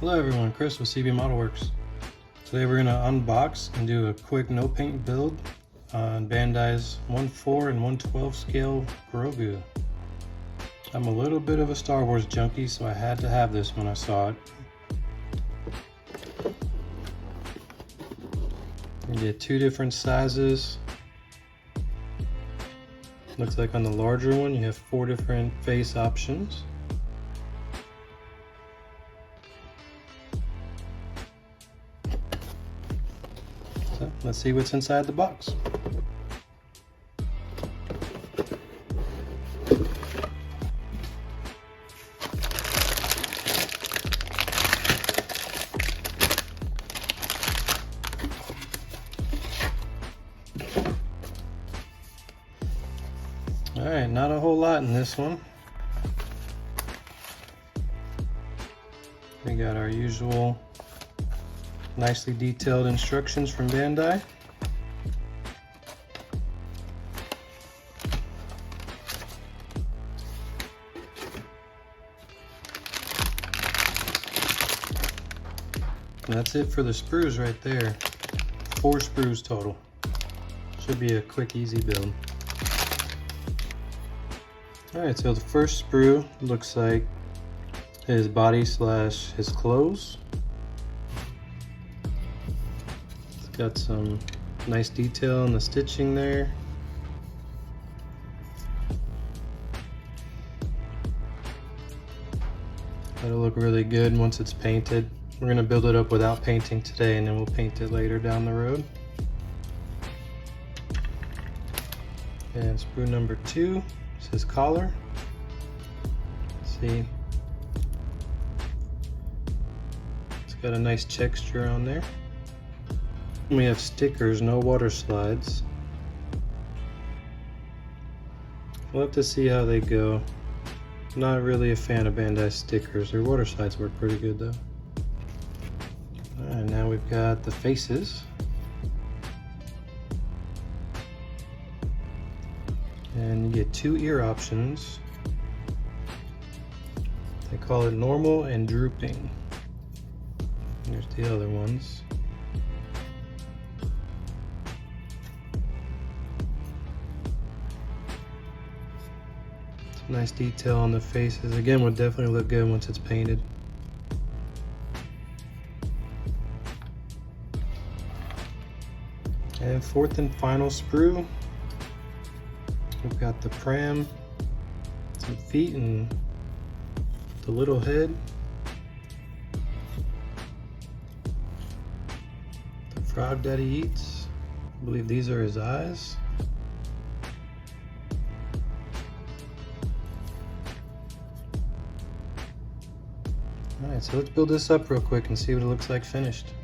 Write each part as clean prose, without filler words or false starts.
Hello everyone, Chris with CB Model Works. Today we're going to unbox and do a quick no paint build on Bandai's 1/4 and 1/12 scale Grogu. I'm a little bit of a Star Wars junkie, so I had to have this when I saw it. You get two different sizes. Looks like on the larger one you have 4 different face options. So let's see what's inside the box. Alright, not a whole lot in this one. We got our usual nicely detailed instructions from Bandai. And that's it for the sprues right there. 4 sprues total. Should be a quick, easy build. Alright, so the first sprue looks like his body / his clothes. It's got some nice detail in the stitching there. That'll look really good once it's painted. We're going to build it up without painting today, and then we'll paint it later down the road. And sprue number 2 is his collar. See, it's got a nice texture on there. And we have stickers, no water slides. We'll have to see how they go. Not really a fan of Bandai stickers. Their water slides work pretty good though. Alright, now we've got the faces. And you get 2 ear options. They call it normal and drooping. Here's the other ones. Some nice detail on the faces. Again, would definitely look good once it's painted. And 4th and final sprue. We've got the pram, some feet, and the little head. The frog that he eats. I believe these are his eyes. Alright, so let's build this up real quick and see what it looks like finished.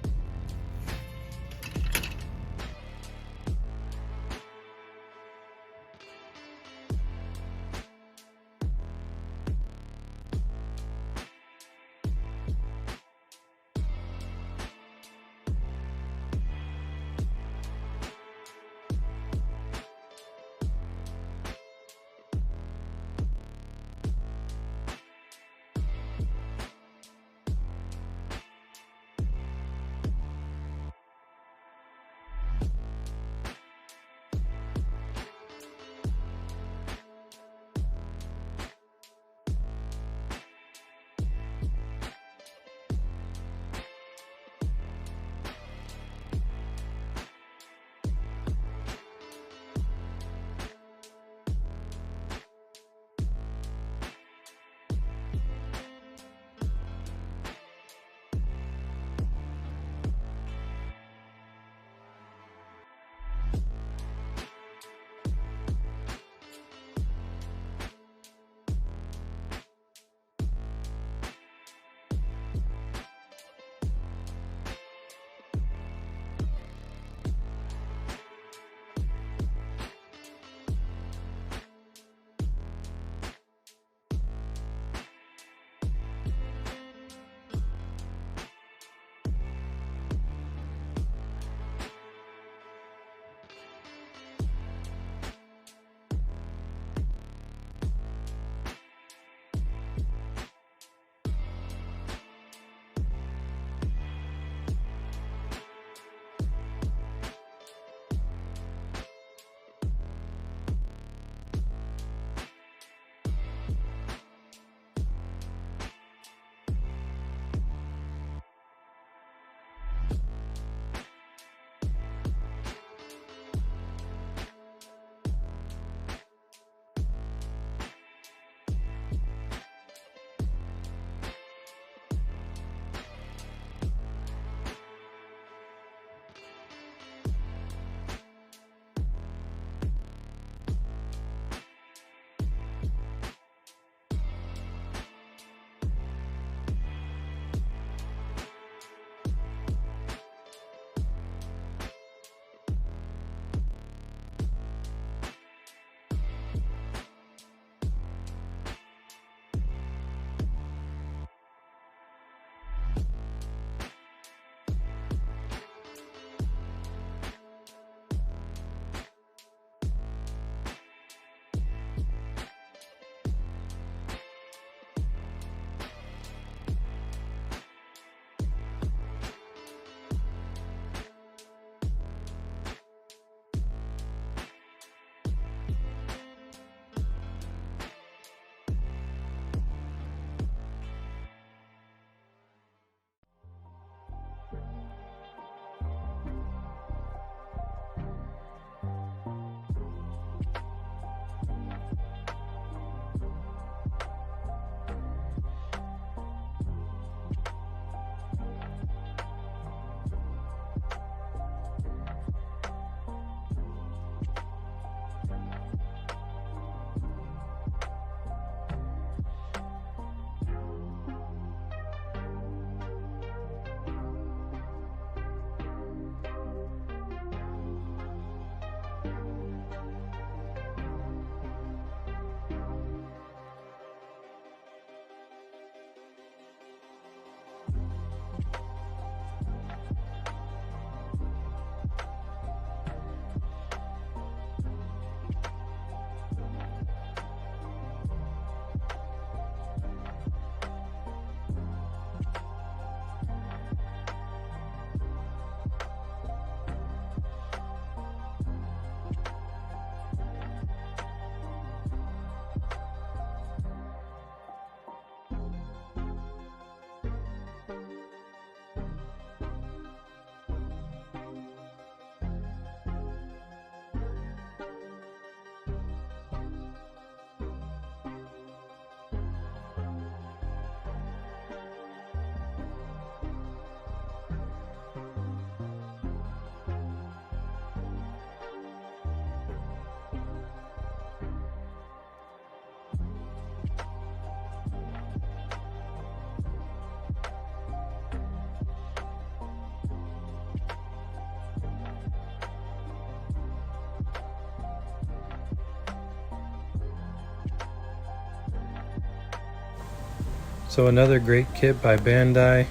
So another great kit by Bandai,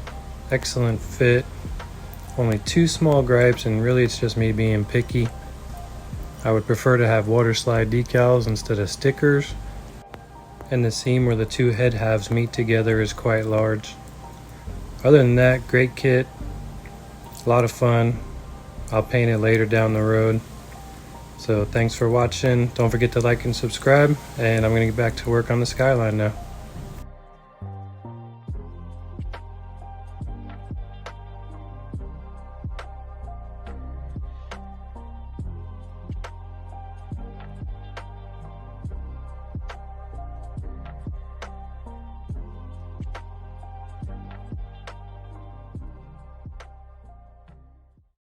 excellent fit, only 2 small gripes, and really it's just me being picky. I would prefer to have water slide decals instead of stickers, and the seam where the 2 head halves meet together is quite large. Other than that, great kit, a lot of fun. I'll paint it later down the road. So thanks for watching. Don't forget to like and subscribe, and I'm gonna get back to work on the skyline now.